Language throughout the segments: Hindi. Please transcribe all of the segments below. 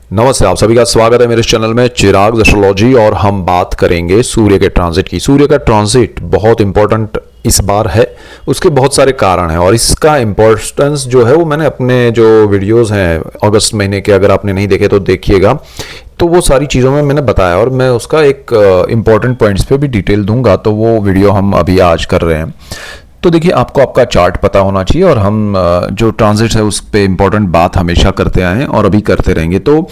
नमस्ते, आप सभी का स्वागत है मेरे इस चैनल में चिराग एस्ट्रोलॉजी। और हम बात करेंगे सूर्य के ट्रांजिट की। सूर्य का ट्रांजिट बहुत इंपॉर्टेंट इस बार है। उसके बहुत सारे कारण हैं और इसका इम्पोर्टेंस जो है वो मैंने अपने जो वीडियोस हैं अगस्त महीने के, अगर आपने नहीं देखे तो देखिएगा, तो वो सारी चीज़ों में मैंने बताया और मैं उसका एक इम्पॉर्टेंट पॉइंट्स पे भी डिटेल दूंगा। तो वो वीडियो हम अभी आज कर रहे हैं। तो देखिए, आपको आपका चार्ट पता होना चाहिए और हम जो ट्रांजिट है उस पर इम्पोर्टेंट बात हमेशा करते आए हैं और अभी करते रहेंगे। तो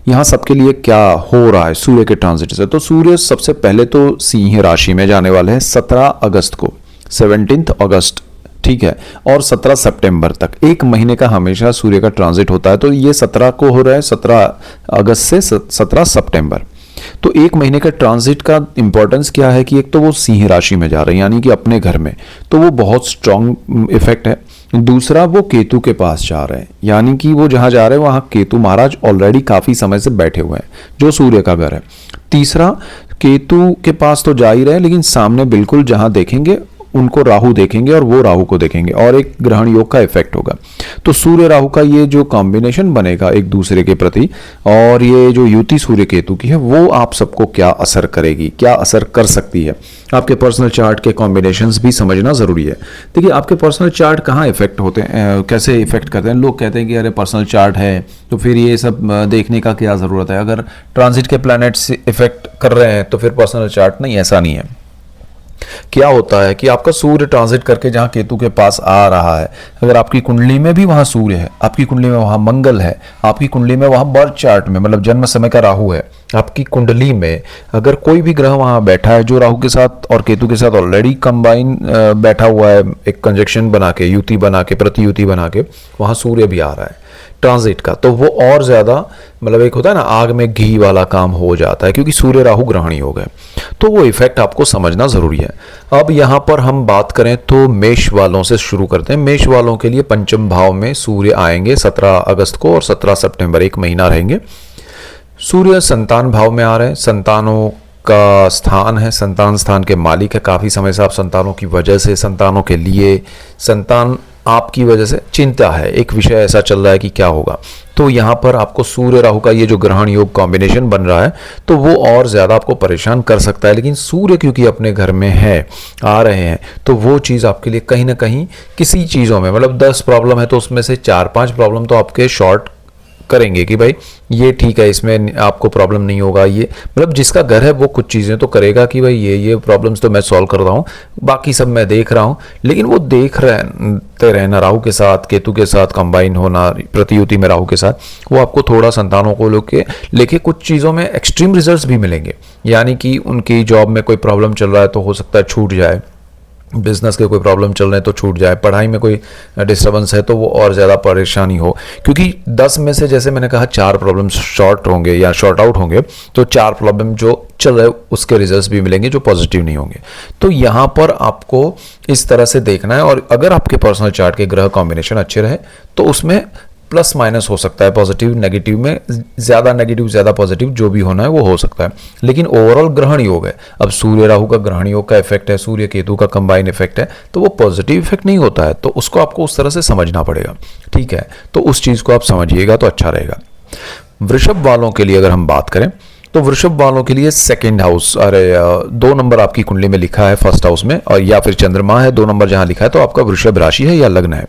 यहाँ सबके लिए क्या हो रहा है सूर्य के ट्रांजिट से। तो सूर्य सबसे पहले तो सिंह राशि में जाने वाले हैं 17 अगस्त को, 17 अगस्त, ठीक है, और 17 सितंबर तक, एक महीने का हमेशा सूर्य का ट्रांजिट होता है। तो ये 17 को हो रहा है, 17 अगस्त से 17 सितंबर। तो एक महीने का ट्रांजिट का इंपॉर्टेंस क्या है कि एक तो वो सिंह राशि में जा रहे हैं यानी कि अपने घर में, तो वो बहुत स्ट्रांग इफेक्ट है। दूसरा, वो केतु के पास जा रहे हैं यानी कि वो जहां जा रहे हैं वहां केतु महाराज ऑलरेडी काफी समय से बैठे हुए हैं, जो सूर्य का घर है। तीसरा, केतु के पास तो जा ही रहे हैं लेकिन सामने बिल्कुल जहां देखेंगे उनको राहु देखेंगे और वो राहु को देखेंगे और एक ग्रहण योग का इफेक्ट होगा। तो सूर्य राहु का ये जो कॉम्बिनेशन बनेगा एक दूसरे के प्रति, और ये जो युति सूर्य केतु की है, वो आप सबको क्या असर करेगी, क्या असर कर सकती है, आपके पर्सनल चार्ट के कॉम्बिनेशंस भी समझना जरूरी है। देखिए, आपके पर्सनल चार्ट कहाँ इफेक्ट होते हैं, कैसे इफेक्ट करते हैं। लोग कहते हैं कि अरे पर्सनल चार्ट है तो फिर ये सब देखने का क्या जरूरत है, अगर ट्रांजिट के प्लैनेट्स इफेक्ट कर रहे हैं तो फिर पर्सनल चार्ट नहीं। ऐसा नहीं है। क्या होता है कि आपका सूर्य ट्रांजिट करके जहां केतु के पास आ रहा है, अगर आपकी कुंडली में भी वहां सूर्य है, आपकी कुंडली में वहां मंगल है, आपकी कुंडली में वहां बर्थ चार्ट में मतलब जन्म समय का राहु है, आपकी कुंडली में अगर कोई भी ग्रह वहां बैठा है जो राहु के साथ और केतु के साथ ऑलरेडी कंबाइन बैठा हुआ है, एक कंजक्शन बना के, युति बना के, प्रतियुति बना के, वहां सूर्य भी आ रहा है ट्रांजिट का, तो वो और ज्यादा मतलब एक होता है ना, आग में घी वाला काम हो जाता है, क्योंकि सूर्य राहु ग्रहणी हो गए। तो वो इफेक्ट आपको समझना जरूरी है। अब यहां पर हम बात करें तो मेष वालों से शुरू करते हैं। मेष वालों के लिए पंचम भाव में सूर्य आएंगे 17 अगस्त को और 17 सितंबर, एक महीना रहेंगे। सूर्य संतान भाव में आ रहे हैं, संतानों का स्थान है, संतान स्थान के मालिक है। काफी समय से आप संतानों की वजह से, संतानों के लिए, संतान आपकी वजह से चिंता है, एक विषय ऐसा चल रहा है कि क्या होगा। तो यहां पर आपको सूर्य राहु का ये जो ग्रहण योग कॉम्बिनेशन बन रहा है तो वो और ज्यादा आपको परेशान कर सकता है। लेकिन सूर्य क्योंकि अपने घर में है, आ रहे हैं, तो वो चीज आपके लिए कहीं ना कहीं किसी चीजों में, मतलब 10 प्रॉब्लम है तो उसमें से 4-5 प्रॉब्लम तो आपके शॉर्ट करेंगे कि भाई ये ठीक है, इसमें आपको प्रॉब्लम नहीं होगा। ये मतलब जिसका घर है वो कुछ चीज़ें तो करेगा कि भाई ये प्रॉब्लम्स तो मैं सॉल्व कर रहा हूँ, बाकी सब मैं देख रहा हूँ। लेकिन वो देखते रहना, राहु के साथ केतु के साथ कंबाइन होना, प्रतियुति में राहु के साथ, वो आपको थोड़ा संतानों को लेके कुछ चीज़ों में एक्सट्रीम रिजल्ट्स भी मिलेंगे। यानी कि उनकी जॉब में कोई प्रॉब्लम चल रहा है तो हो सकता है छूट जाए, बिजनेस के कोई प्रॉब्लम चल रहे हैं तो छूट जाए, पढ़ाई में कोई डिस्टर्बेंस है तो वो और ज़्यादा परेशानी हो। क्योंकि 10 में से जैसे मैंने कहा 4 प्रॉब्लम शॉर्ट होंगे या शॉर्ट आउट होंगे, तो 4 प्रॉब्लम जो चल रहे उसके रिजल्ट्स भी मिलेंगे जो पॉजिटिव नहीं होंगे। तो यहाँ पर आपको इस तरह से देखना है। और अगर आपके पर्सनल चार्ट के ग्रह कॉम्बिनेशन अच्छे रहे तो उसमें प्लस माइनस हो सकता है, पॉजिटिव नेगेटिव में, ज़्यादा नेगेटिव ज़्यादा पॉजिटिव जो भी होना है वो हो सकता है। लेकिन ओवरऑल ग्रहण योग है। अब सूर्य राहु का ग्रहण योग का इफेक्ट है, सूर्य केतु का कंबाइन इफेक्ट है, तो वो पॉजिटिव इफेक्ट नहीं होता है, तो उसको आपको उस तरह से समझना पड़ेगा। ठीक है, तो उस चीज़ को आप समझिएगा तो अच्छा रहेगा। वृषभ वालों के लिए अगर हम बात करें तो वृषभ वालों के लिए सेकंड हाउस, अरे 2 नंबर आपकी कुंडली में लिखा है फर्स्ट हाउस में, और या फिर चंद्रमा है 2 नंबर जहां लिखा है तो आपका वृषभ राशि है या लग्न है।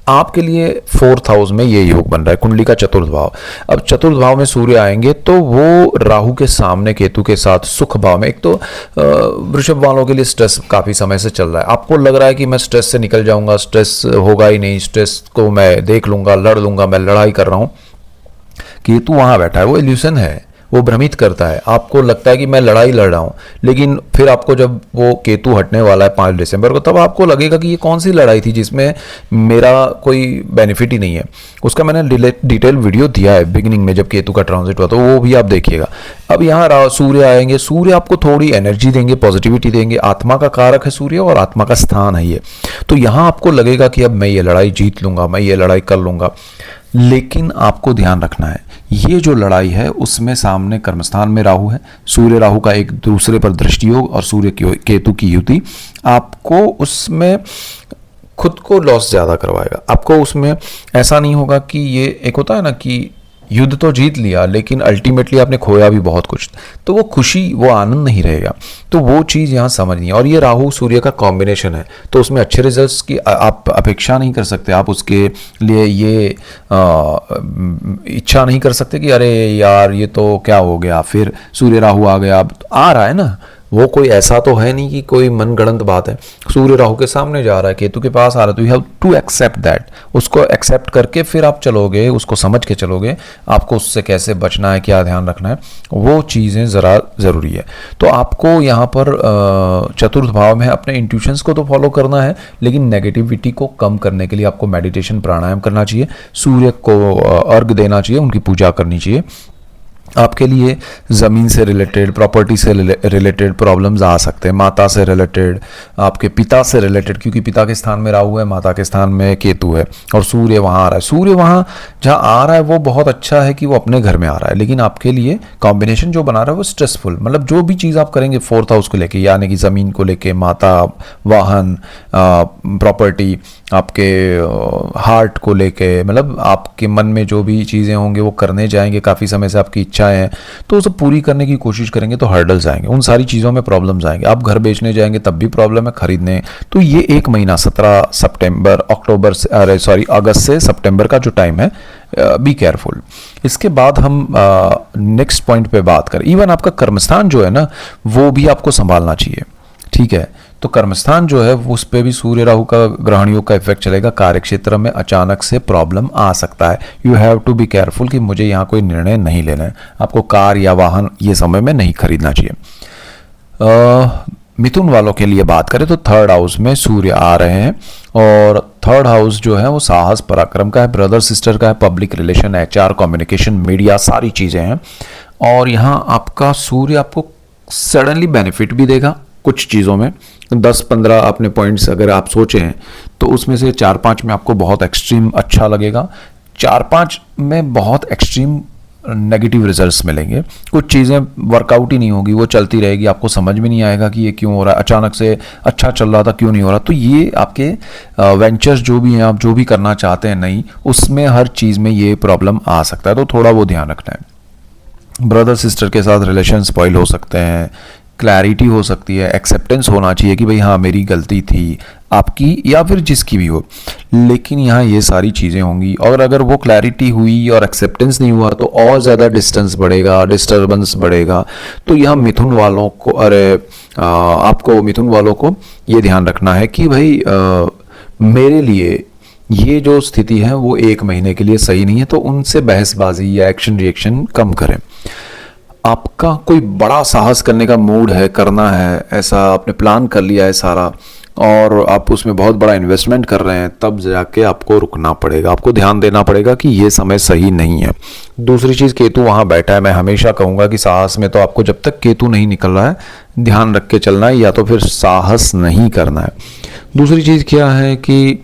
आपके लिए 4th हाउस में ये योग बन रहा है, कुंडली का चतुर्थ भाव। अब चतुर्थ भाव में सूर्य आएंगे तो वो राहु के सामने केतु के साथ सुख भाव में। एक तो वृषभ वालों के लिए स्ट्रेस काफी समय से चल रहा है, आपको लग रहा है कि मैं स्ट्रेस से निकल जाऊंगा, स्ट्रेस होगा ही नहीं, स्ट्रेस को मैं देख लूंगा, लड़ लूंगा, मैं लड़ाई कर रहा हूं। केतु वहां बैठा है, वो इल्यूशन है, वो भ्रमित करता है। आपको लगता है कि मैं लड़ाई लड़ रहा हूं, लेकिन फिर आपको जब वो केतु हटने वाला है 5 दिसंबर को, तब आपको लगेगा कि ये कौन सी लड़ाई थी जिसमें मेरा कोई बेनिफिट ही नहीं है। उसका मैंने डिटेल वीडियो दिया है बिगिनिंग में जब केतु का ट्रांजिट हुआ, तो वो भी आप देखिएगा। अब यहाँ सूर्य आएंगे, सूर्य आपको थोड़ी एनर्जी देंगे, पॉजिटिविटी देंगे। आत्मा का कारक है सूर्य और आत्मा का स्थान है ये, तो यहाँ आपको लगेगा कि अब मैं ये लड़ाई जीत लूंगा, मैं ये लड़ाई कर लूंगा। लेकिन आपको ध्यान रखना है, ये जो लड़ाई है उसमें सामने कर्मस्थान में राहु है, सूर्य राहु का एक दूसरे पर दृष्टि योग और सूर्य केतु की युति आपको उसमें खुद को लॉस ज्यादा करवाएगा। आपको उसमें ऐसा नहीं होगा कि ये एक होता है ना कि युद्ध तो जीत लिया लेकिन अल्टीमेटली आपने खोया भी बहुत कुछ, तो वो खुशी, वो आनंद नहीं रहेगा। तो वो चीज़ यहाँ समझनी है। और ये राहु सूर्य का कॉम्बिनेशन है, तो उसमें अच्छे रिजल्ट्स की आप अपेक्षा नहीं कर सकते। आप उसके लिए ये इच्छा नहीं कर सकते कि अरे यार ये तो क्या हो गया, फिर सूर्य राहु आ गया। अब आ रहा है ना, वो कोई ऐसा तो है नहीं कि कोई मनगढ़ंत बात है। सूर्य राहु के सामने जा रहा है, केतु के पास आ रहा है, तो you have to accept that. उसको एक्सेप्ट करके फिर आप चलोगे, उसको समझ के चलोगे, आपको उससे कैसे बचना है, क्या ध्यान रखना है, वो चीज़ें ज़रा ज़रूरी है। तो आपको यहाँ पर चतुर्थ भाव में अपने इंट्यूशंस को तो फॉलो करना है, लेकिन नेगेटिविटी को कम करने के लिए आपको मेडिटेशन, प्राणायाम करना चाहिए, सूर्य को अर्घ देना चाहिए, उनकी पूजा करनी चाहिए। आपके लिए ज़मीन से रिलेटेड, प्रॉपर्टी से रिलेटेड प्रॉब्लम्स आ सकते हैं, माता से रिलेटेड, आपके पिता से रिलेटेड, क्योंकि पिता के स्थान में राहु है, माता के स्थान में केतु है, और सूर्य वहाँ आ रहा है। सूर्य वहाँ जहाँ आ रहा है वो बहुत अच्छा है कि वो अपने घर में आ रहा है, लेकिन आपके लिए कॉम्बिनेशन जो बना रहा है वो स्ट्रेसफुल, मतलब जो भी चीज़ आप करेंगे फोर्थ हाउस को लेके, यानी कि ज़मीन को लेके, माता, वाहन, प्रॉपर्टी, आपके हार्ट को लेके, मतलब आपके मन में जो भी चीज़ें होंगे वो करने जाएंगे, काफ़ी समय से आपकी इच्छाएं हैं तो उसे पूरी करने की कोशिश करेंगे, तो हर्डल्स आएंगे, उन सारी चीज़ों में प्रॉब्लम्स आएंगे। आप घर बेचने जाएंगे तब भी प्रॉब्लम है, खरीदने। तो ये एक महीना 17 सितंबर, अक्टूबर से, अरे सॉरी, अगस्त से सितंबर का जो टाइम है, बी केयरफुल। इसके बाद हम नेक्स्ट पॉइंट पे बात करें। इवन आपका कर्मस्थान जो है ना, वो भी आपको संभालना चाहिए, ठीक है। तो कर्मस्थान जो है उस पर भी सूर्य राहु का, ग्रहण योग का इफेक्ट चलेगा। कार्य क्षेत्र में अचानक से प्रॉब्लम आ सकता है। You have to be careful कि मुझे यहाँ कोई निर्णय नहीं लेना है। आपको कार या वाहन ये समय में नहीं खरीदना चाहिए। मिथुन वालों के लिए बात करें तो थर्ड हाउस में सूर्य आ रहे हैं, और थर्ड हाउस जो है वो साहस, पराक्रम का है, ब्रदर सिस्टर का है, public relation, HR, communication, media, सारी चीज़ें हैं। और यहाँ आपका सूर्य आपको सडनली बेनिफिट भी देगा कुछ चीज़ों में। 10-15 अपने पॉइंट्स अगर आप सोचें तो उसमें से 4-5 में आपको बहुत एक्सट्रीम अच्छा लगेगा, 4-5 में बहुत एक्सट्रीम नेगेटिव रिजल्ट्स मिलेंगे। कुछ चीज़ें वर्कआउट ही नहीं होगी, वो चलती रहेगी, आपको समझ में नहीं आएगा कि ये क्यों हो रहा है, अचानक से अच्छा चल रहा था क्यों नहीं हो रहा। तो ये आपके वेंचर्स जो भी हैं, आप जो भी करना चाहते हैं नहीं, उसमें हर चीज़ में ये प्रॉब्लम आ सकता है, तो थोड़ा वो ध्यान रखना है। ब्रदर सिस्टर के साथ रिलेशन स्पॉइल हो सकते हैं, क्लैरिटी हो सकती है, एक्सेप्टेंस होना चाहिए कि भाई हाँ मेरी गलती थी, आपकी या फिर जिसकी भी हो, लेकिन यहाँ ये सारी चीज़ें होंगी। और अगर वो क्लैरिटी हुई और एक्सेप्टेंस नहीं हुआ तो और ज़्यादा डिस्टेंस बढ़ेगा, डिस्टर्बेंस बढ़ेगा। तो यहाँ मिथुन वालों को, आपको मिथुन वालों को ये ध्यान रखना है कि भाई मेरे लिए ये जो स्थिति है वो 1 महीने के लिए सही नहीं है, तो उनसे बहसबाजी या एक्शन रिएक्शन कम करें। आपका कोई बड़ा साहस करने का मूड है, करना है, ऐसा आपने प्लान कर लिया है सारा, और आप उसमें बहुत बड़ा इन्वेस्टमेंट कर रहे हैं, तब जाके आपको रुकना पड़ेगा, आपको ध्यान देना पड़ेगा कि ये समय सही नहीं है। दूसरी चीज़, केतु वहाँ बैठा है। मैं हमेशा कहूँगा कि साहस में तो आपको जब तक केतु नहीं निकल रहा है ध्यान रख के चलना है, या तो फिर साहस नहीं करना है। दूसरी चीज़ क्या है कि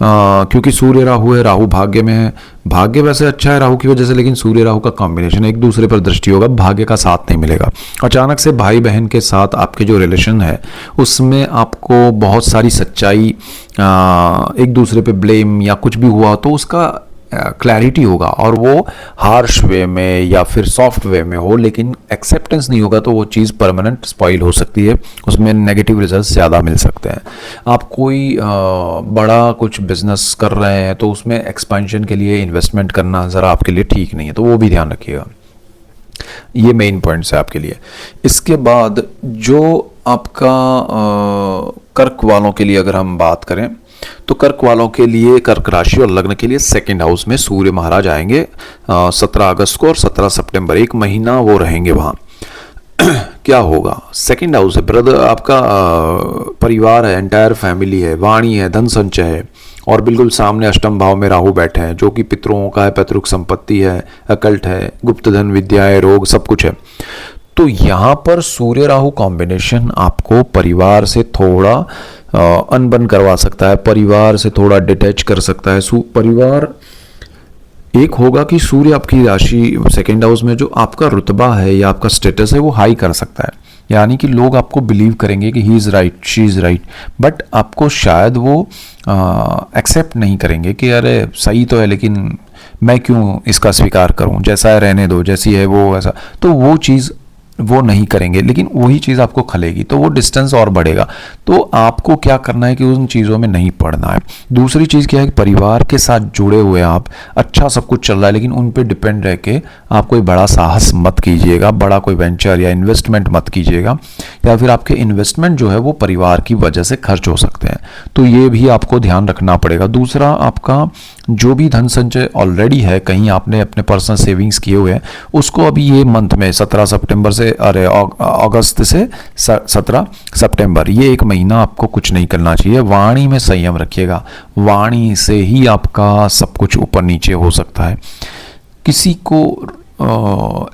क्योंकि सूर्य राहु है, राहु भाग्य में है, भाग्य वैसे अच्छा है राहु की वजह से, लेकिन सूर्य राहु का कॉम्बिनेशन एक दूसरे पर दृष्टि होगा, भाग्य का साथ नहीं मिलेगा। अचानक से भाई बहन के साथ आपके जो रिलेशन है उसमें आपको बहुत सारी सच्चाई, एक दूसरे पे ब्लेम या कुछ भी हुआ तो उसका क्लैरिटी होगा, और वो हार्श वे में या फिर सॉफ्ट वे में हो, लेकिन एक्सेप्टेंस नहीं होगा तो वो चीज़ परमानेंट स्पॉइल हो सकती है, उसमें नेगेटिव रिजल्ट्स ज़्यादा मिल सकते हैं। आप कोई बड़ा कुछ बिजनेस कर रहे हैं तो उसमें एक्सपेंशन के लिए इन्वेस्टमेंट करना ज़रा आपके लिए ठीक नहीं है, तो वो भी ध्यान रखिएगा। ये मेन पॉइंट्स है आपके लिए। इसके बाद जो आपका कर्क वालों के लिए अगर हम बात करें तो कर्क वालों के लिए, कर्क राशि और लग्न के लिए सेकंड हाउस में सूर्य महाराज आएंगे 17 अगस्त को और 17 सितंबर, 1 महीना वो रहेंगे वहाँ। क्या होगा? सेकंड हाउस है ब्रदर, आपका परिवार है, एंटायर फैमिली है, वाणी है, धन संचय है, और बिल्कुल सामने अष्टम भाव में राहु बैठे हैं जो कि पितरों का है, पैतृक संपत्ति है, अकल्ट है, गुप्त धन, विद्याएं, रोग, सब कुछ है। तो यहाँ पर सूर्य राहु कॉम्बिनेशन आपको परिवार से थोड़ा अनबन करवा सकता है, परिवार से थोड़ा डिटैच कर सकता है। परिवार एक होगा कि सूर्य आपकी राशि सेकेंड हाउस में जो आपका रुतबा है या आपका स्टेटस है वो हाई कर सकता है, यानी कि लोग आपको बिलीव करेंगे कि he is right, she is right, but आपको शायद वो एक्सेप्ट नहीं करेंगे कि अरे सही तो है लेकिन मैं क्यों इसका स्वीकार करूं, जैसा है रहने दो, जैसी है वो ऐसा, तो वो चीज़ वो नहीं करेंगे, लेकिन वही चीज़ आपको खलेगी, तो वो डिस्टेंस और बढ़ेगा। तो आपको क्या करना है कि उन चीज़ों में नहीं पड़ना है। दूसरी चीज़ क्या है कि परिवार के साथ जुड़े हुए आप, अच्छा सब कुछ चल रहा है, लेकिन उन पे डिपेंड रह के आप कोई बड़ा साहस मत कीजिएगा, बड़ा कोई वेंचर या इन्वेस्टमेंट मत कीजिएगा, या फिर आपके इन्वेस्टमेंट जो है वो परिवार की वजह से खर्च हो सकते हैं, तो ये भी आपको ध्यान रखना पड़ेगा। दूसरा, आपका जो भी धन संचय ऑलरेडी है, कहीं आपने अपने पर्सनल सेविंग्स किए हुए हैं, उसको अभी ये मंथ में 17 सितंबर से अगस्त से 17 सितंबर, ये एक महीना आपको कुछ नहीं करना चाहिए। वाणी में संयम रखिएगा, वाणी से ही आपका सब कुछ ऊपर नीचे हो सकता है। किसी को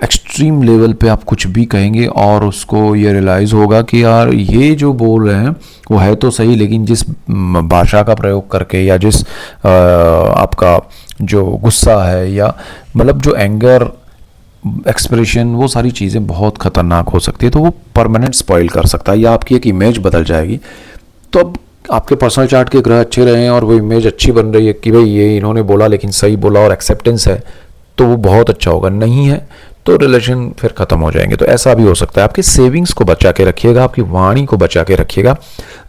एक्सट्रीम लेवल पे आप कुछ भी कहेंगे और उसको ये रियलाइज़ होगा कि यार ये जो बोल रहे हैं वो है तो सही, लेकिन जिस भाषा का प्रयोग करके या जिस आपका जो गुस्सा है या मतलब जो एंगर एक्सप्रेशन, वो सारी चीज़ें बहुत ख़तरनाक हो सकती है, तो वो परमानेंट स्पॉइल कर सकता है या आपकी एक इमेज बदल जाएगी। तो अब आपके पर्सनल चार्ट के ग्रह अच्छे रहे हैं और वो इमेज अच्छी बन रही है कि भाई ये इन्होंने बोला लेकिन सही बोला और एक्सेप्टेंस है, तो वो बहुत अच्छा होगा। नहीं है तो रिलेशन फिर ख़त्म हो जाएंगे। तो ऐसा भी हो सकता है। आपके सेविंग्स को बचा के रखिएगा, आपकी वाणी को बचा के रखिएगा।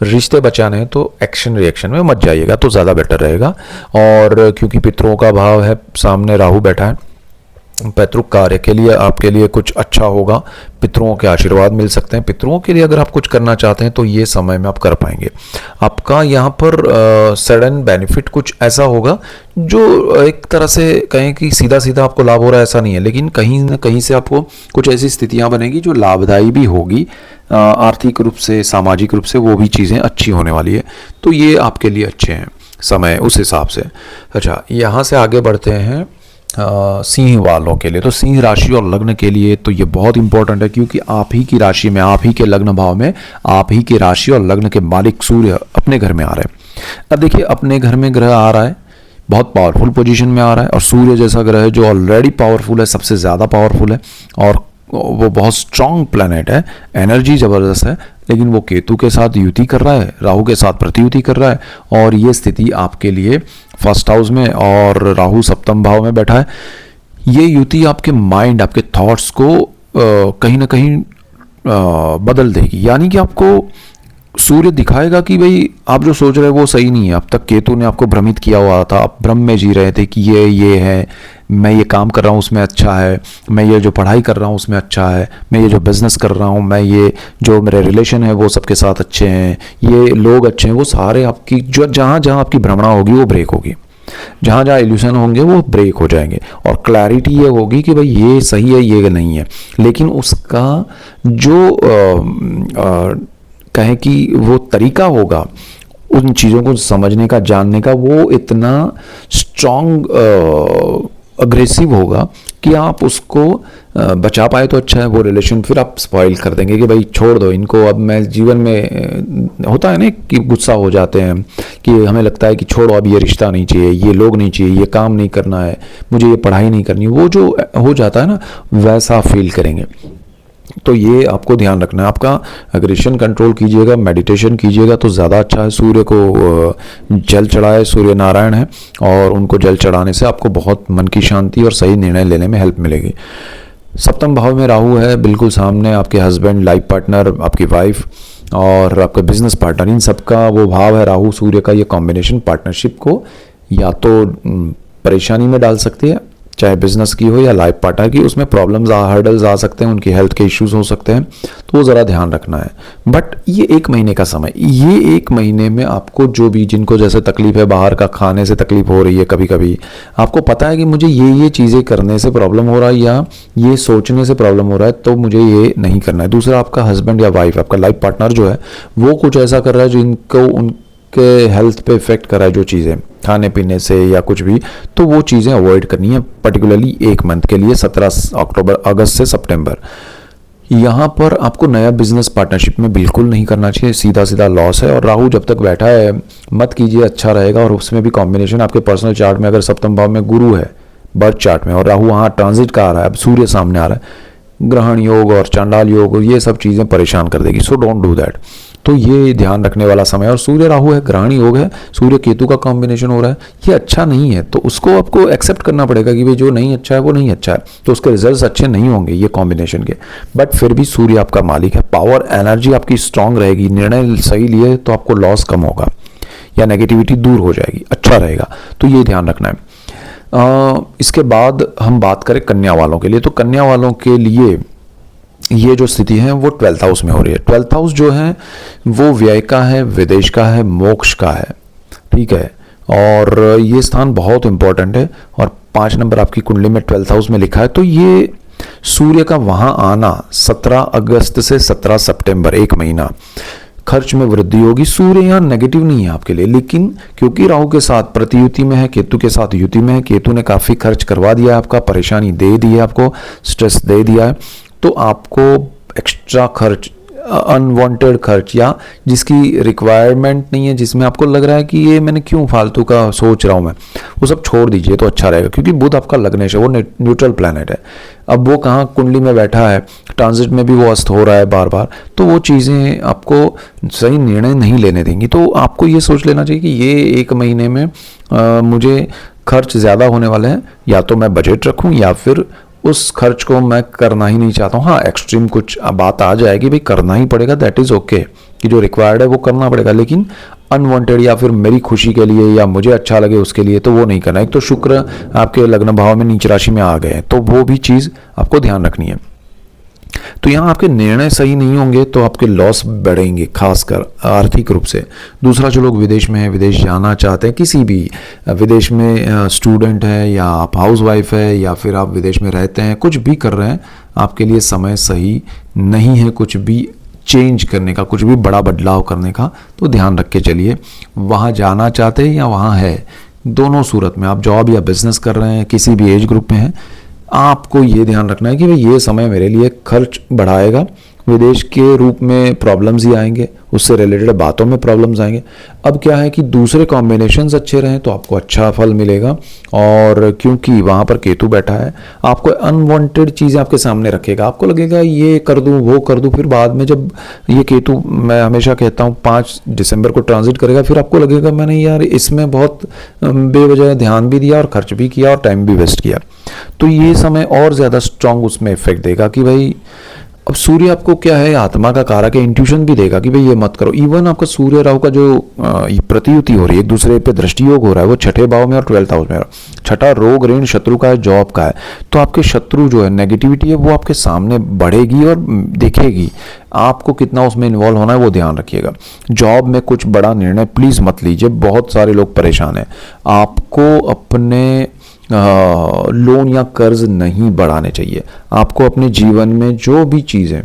रिश्ते बचाने हैं तो एक्शन रिएक्शन में मत जाइएगा, तो ज़्यादा बेटर रहेगा। और क्योंकि पितरों का भाव है, सामने राहु बैठा है, पैतृक कार्य के लिए आपके लिए कुछ अच्छा होगा, पितरों के आशीर्वाद मिल सकते हैं। पितरों के लिए अगर आप कुछ करना चाहते हैं तो ये समय में आप कर पाएंगे। आपका यहाँ पर सडन बेनिफिट कुछ ऐसा होगा जो एक तरह से कहें कि सीधा सीधा आपको लाभ हो रहा है, ऐसा नहीं है, लेकिन कहीं ना कहीं से आपको कुछ ऐसी स्थितियाँ बनेगी जो लाभदायी भी होगी, आर्थिक रूप से, सामाजिक रूप से, वो भी चीज़ें अच्छी होने वाली है। तो ये आपके लिए अच्छे हैं समय उस हिसाब से। अच्छा, यहाँ से आगे बढ़ते हैं सिंह वालों के लिए। तो सिंह राशि और लग्न के लिए तो ये बहुत इंपॉर्टेंट है, क्योंकि आप ही की राशि में, आप ही के लग्न भाव में, आप ही की राशि और लग्न के मालिक सूर्य अपने घर में आ रहे हैं। अब देखिए, अपने घर में ग्रह आ रहा है, बहुत पावरफुल पोजीशन में आ रहा है, और सूर्य जैसा ग्रह है जो ऑलरेडी पावरफुल है, सबसे ज़्यादा पावरफुल है, और वो बहुत स्ट्रांग प्लैनेट है, एनर्जी ज़बरदस्त है, लेकिन वो केतु के साथ युति कर रहा है, राहु के साथ प्रतियुति कर रहा है, और ये स्थिति आपके लिए फर्स्ट हाउस में और राहु सप्तम भाव में बैठा है। ये युति आपके माइंड, आपके थॉट्स को कहीं ना कहीं बदल देगी। यानी कि आपको सूर्य दिखाएगा कि भाई आप जो सोच रहे हैं वो सही नहीं है। अब तक केतु ने आपको भ्रमित किया हुआ था, आप भ्रम में जी रहे थे कि ये है, मैं ये काम कर रहा हूँ उसमें अच्छा है, मैं ये जो पढ़ाई कर रहा हूँ उसमें अच्छा है, मैं ये जो बिज़नेस कर रहा हूँ, मैं ये जो मेरे रिलेशन है वो सबके साथ अच्छे हैं, ये लोग अच्छे हैं, वो सारे आपकी जो जहाँ जहाँ आपकी भ्रमणा होगी वो ब्रेक होगी, जहाँ जहाँ इल्यूशन होंगे वो ब्रेक हो जाएंगे, और क्लैरिटी ये होगी कि भाई ये सही है, ये नहीं है। लेकिन उसका जो कहें कि वो तरीका होगा उन चीज़ों को समझने का, जानने का, वो इतना स्ट्रॉन्ग अग्रेसिव होगा कि आप उसको बचा पाए तो अच्छा है। वो रिलेशन फिर आप स्पॉइल कर देंगे कि भाई छोड़ दो इनको, अब मैं जीवन में होता है ना कि गुस्सा हो जाते हैं कि हमें लगता है कि छोड़ो, अब ये रिश्ता नहीं चाहिए, ये लोग नहीं चाहिए, ये काम नहीं करना है, मुझे ये पढ़ाई नहीं करनी, वो जो हो जाता है ना, वैसा फील करेंगे। तो ये आपको ध्यान रखना है। आपका एग्रेशन कंट्रोल कीजिएगा, मेडिटेशन कीजिएगा तो ज़्यादा अच्छा है। सूर्य को जल चढ़ाए, सूर्य नारायण है, और उनको जल चढ़ाने से आपको बहुत मन की शांति और सही निर्णय लेने में हेल्प मिलेगी। सप्तम भाव में राहु है, बिल्कुल सामने आपके हस्बैंड, लाइफ पार्टनर, आपकी वाइफ और आपका बिजनेस पार्टनर, इन सबका वो भाव है राहु सूर्य का। ये कॉम्बिनेशन पार्टनरशिप को या तो परेशानी में डाल सकती है, चाहे बिजनेस की हो या लाइफ पार्टनर की, उसमें प्रॉब्लम्स, हर्डल्स आ सकते हैं, उनकी हेल्थ के इश्यूज हो सकते हैं, तो वो ज़रा ध्यान रखना है। बट ये 1 महीने का समय, ये 1 महीने में आपको जो भी, जिनको जैसे तकलीफ है, बाहर का खाने से तकलीफ हो रही है, कभी कभी आपको पता है कि मुझे ये चीज़ें करने से प्रॉब्लम हो रहा है या ये सोचने से प्रॉब्लम हो रहा है, तो मुझे ये नहीं करना है। दूसरा, आपका हस्बैंड या वाइफ, आपका लाइफ पार्टनर जो है, वो कुछ ऐसा कर रहा है जो इनको के हेल्थ पे इफेक्ट कर रहा है, जो चीज़ें खाने पीने से या कुछ भी, तो वो चीज़ें अवॉइड करनी है, पर्टिकुलरली 1 मंथ के लिए, 17 अगस्त से सितंबर। यहाँ पर आपको नया बिजनेस पार्टनरशिप में बिल्कुल नहीं करना चाहिए, सीधा सीधा लॉस है। और राहु जब तक बैठा है मत कीजिए, अच्छा रहेगा। और उसमें भी कॉम्बिनेशन आपके पर्सनल चार्ट में, अगर सप्तम भाव में गुरु है बर्थ चार्ट में और राहु वहाँ ट्रांजिट का आ रहा है, अब सूर्य सामने आ रहा है, ग्रहण योग और चांडाल योग, ये सब चीज़ें परेशान कर देगी। So don't do that. तो ये ध्यान रखने वाला समय। और सूर्य राहु है, ग्रहणी योग है, सूर्य केतु का कॉम्बिनेशन हो रहा है, ये अच्छा नहीं है। तो उसको आपको एक्सेप्ट करना पड़ेगा कि भाई जो नहीं अच्छा है वो नहीं अच्छा है, तो उसके रिजल्ट्स अच्छे नहीं होंगे ये कॉम्बिनेशन के। बट फिर भी सूर्य आपका मालिक है, पावर एनर्जी आपकी स्ट्रांग रहेगी, निर्णय सही लिए तो आपको लॉस कम होगा या नेगेटिविटी दूर हो जाएगी, अच्छा रहेगा। तो ये ध्यान रखना है। इसके बाद हम बात करें कन्या वालों के लिए, तो कन्या वालों के लिए ये जो स्थिति है वो 12th हाउस में हो रही है। 12th हाउस जो है वो व्यय का है, विदेश का है, मोक्ष का है, ठीक है। और ये स्थान बहुत इंपॉर्टेंट है। और 5 नंबर आपकी कुंडली में 12th हाउस में लिखा है, तो ये सूर्य का वहां आना 17 अगस्त से 17 सितंबर, 1 महीना, खर्च में वृद्धि होगी। सूर्य यहाँ नेगेटिव नहीं है आपके लिए, लेकिन क्योंकि राहु के साथ प्रतियुति में है, केतु के साथ युति में है, केतु ने काफी खर्च करवा दिया है आपका, परेशानी दे दी है आपको, स्ट्रेस दे दिया है, तो आपको एक्स्ट्रा खर्च, अनवांटेड खर्च या जिसकी रिक्वायरमेंट नहीं है, जिसमें आपको लग रहा है कि ये मैंने क्यों फालतू का सोच रहा हूं मैं, वो सब छोड़ दीजिए तो अच्छा रहेगा। क्योंकि बुध आपका लग्नेश है, वो न्यूट्रल प्लैनेट है। अब वो कहाँ कुंडली में बैठा है, ट्रांजिट में भी वो अस्त हो रहा है बार बार, तो वो चीज़ें आपको सही निर्णय नहीं लेने देंगी। तो आपको ये सोच लेना चाहिए कि ये 1 महीने में मुझे खर्च ज़्यादा होने वाले हैं, या तो मैं बजट रखूँ या फिर उस खर्च को मैं करना ही नहीं चाहता हूँ। हाँ, एक्सट्रीम कुछ बात आ जाएगी, भाई करना ही पड़ेगा, दैट इज़ ओके, कि जो रिक्वायर्ड है वो करना पड़ेगा, लेकिन अनवांटेड या फिर मेरी खुशी के लिए या मुझे अच्छा लगे उसके लिए तो वो नहीं करना। एक तो शुक्र आपके लग्न भाव में नीच राशि में आ गए हैं, तो वो भी चीज़ आपको ध्यान रखनी है। तो यहाँ आपके निर्णय सही नहीं होंगे तो आपके लॉस बढ़ेंगे, खासकर आर्थिक रूप से। दूसरा, जो लोग विदेश में हैं, विदेश जाना चाहते हैं, किसी भी विदेश में स्टूडेंट है या आप हाउसवाइफ है या फिर आप विदेश में रहते हैं, कुछ भी कर रहे हैं, आपके लिए समय सही नहीं है कुछ भी चेंज करने का, कुछ भी बड़ा बदलाव करने का। तो ध्यान रख के चलिए। वहाँ जाना चाहते हैं या वहाँ है, दोनों सूरत में आप जॉब या बिजनेस कर रहे हैं, किसी भी एज ग्रुप में हैं, आपको ये ध्यान रखना है कि भाई ये समय मेरे लिए खर्च बढ़ाएगा, विदेश के रूप में प्रॉब्लम्स ही आएंगे, उससे रिलेटेड बातों में प्रॉब्लम्स आएंगे। अब क्या है कि दूसरे कॉम्बिनेशंस अच्छे रहें तो आपको अच्छा फल मिलेगा। और क्योंकि वहाँ पर केतु बैठा है, आपको अनवांटेड चीज़ें आपके सामने रखेगा, आपको लगेगा ये कर दूँ वो कर दूँ, फिर बाद में जब ये केतु, मैं हमेशा कहता हूँ 5 दिसंबर को ट्रांजिट करेगा, फिर आपको लगेगा मैंने यार इसमें बहुत बेवजह ध्यान भी दिया और खर्च भी किया और टाइम भी वेस्ट किया। तो ये समय और ज़्यादा स्ट्रांग उसमें इफेक्ट देगा कि भाई अब सूर्य आपको क्या है, आत्मा का कारक है, इंट्यूशन भी देगा कि भाई ये मत करो। इवन आपका सूर्य राहु का जो प्रतियुति हो रही है, एक दूसरे पे दृष्टि योग हो रहा है, वो 6ठे भाव में और 12th हाउस में। 6ठा रोग ऋण शत्रु का है, जॉब का है, तो आपके शत्रु जो है, नेगेटिविटी है, वो आपके सामने बढ़ेगी और दिखेगी। आपको कितना उसमें इन्वॉल्व होना है वो ध्यान रखिएगा। जॉब में कुछ बड़ा निर्णय प्लीज मत लीजिए, बहुत सारे लोग परेशान हैं। आपको अपने लोन या कर्ज नहीं बढ़ाने चाहिए। आपको अपने जीवन में जो भी चीज़ें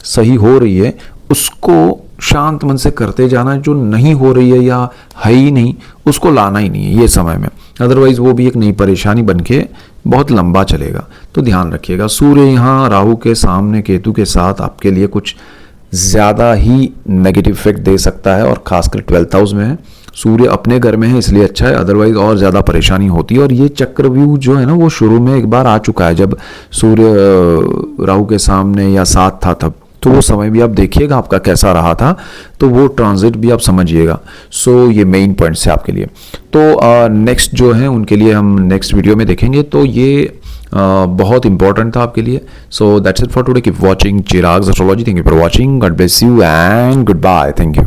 सही हो रही है उसको शांत मन से करते जाना है, जो नहीं हो रही है या है ही नहीं उसको लाना ही नहीं है ये समय में, अदरवाइज वो भी एक नई परेशानी बन के बहुत लंबा चलेगा। तो ध्यान रखिएगा। सूर्य यहाँ राहु के सामने केतु के साथ आपके लिए कुछ ज़्यादा ही नेगेटिव इफेक्ट दे सकता है, और खासकर 12th हाउस में है, सूर्य अपने घर में है इसलिए अच्छा है, अदरवाइज और ज़्यादा परेशानी होती है। और ये चक्रव्यूह जो है ना, वो शुरू में एक बार आ चुका है, जब सूर्य राहु के सामने या साथ था तब, तो वो समय भी आप देखिएगा आपका कैसा रहा था, तो वो ट्रांजिट भी आप समझिएगा। सो ये मेन पॉइंट्स है आपके लिए। तो नेक्स्ट जो है उनके लिए हम नेक्स्ट वीडियो में देखेंगे, तो ये बहुत इंपॉर्टेंट था आपके लिए। So that's it for today, keep watching Chirag's astrology. Thank you for watching, god bless you and goodbye, thank you.